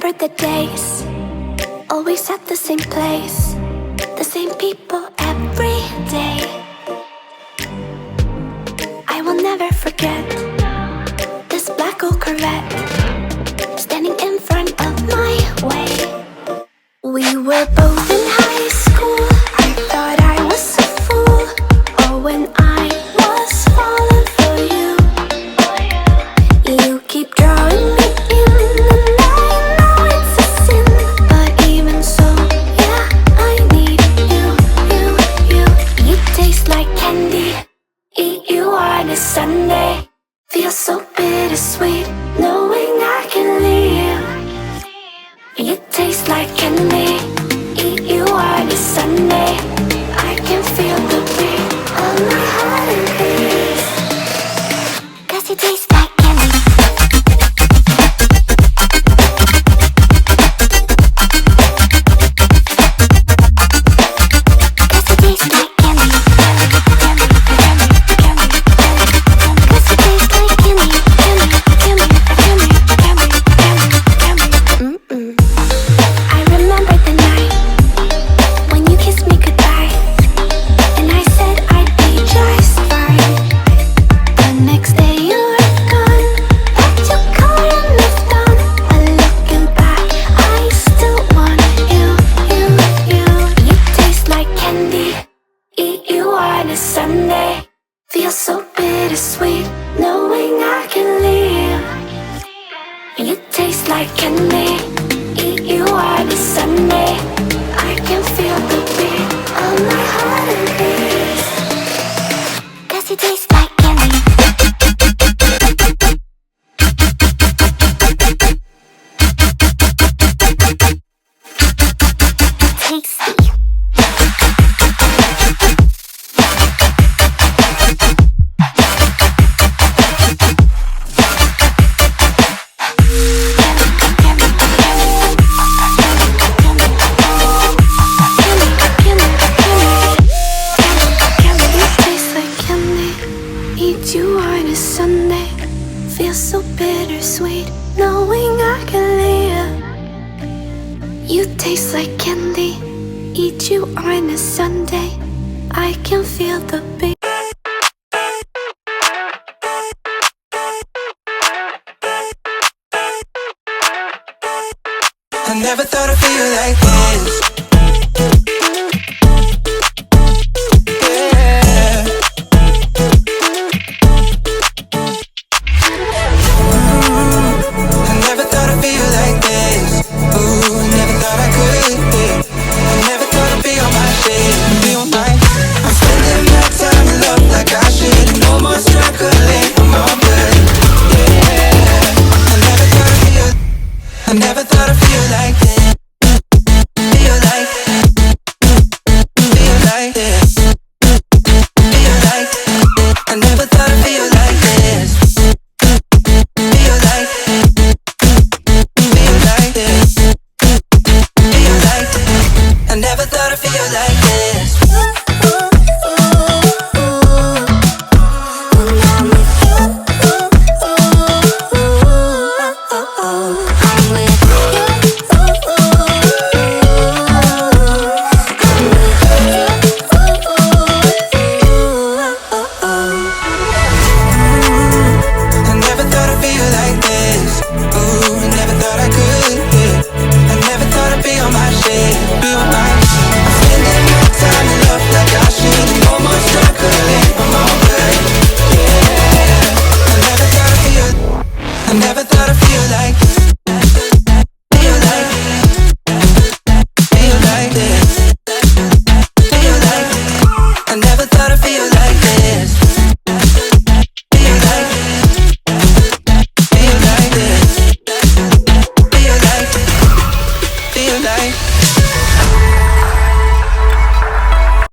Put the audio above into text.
remember the days, always at the same place, the same people every day. I will never forget this black old Corvette standing in front of my way. We were both in high school. I thought I was a fool. Oh, when I was falling for you. You keep drawing me in, and I know it's a sin, but even so, yeah, I need you. You taste like candy. Eat you on a Sunday. Feel so bittersweet, knowing I can leave. You taste like candy. Eat you on a Sunday. I can feel the beat of my heart and peace. 'Cause you taste like candy. Sunday, feel so bittersweet, knowing I can leave. You taste like candy. Eat you on a Sunday. I can feel the beat of my heart and peace. 'Cause you taste like candy. Tasty. You on a Sunday, feel so bittersweet, knowing I can live. You taste like candy. Eat you on a Sunday. I can feel the beat. I never thought I'd feel like this. I never thought I'd feel like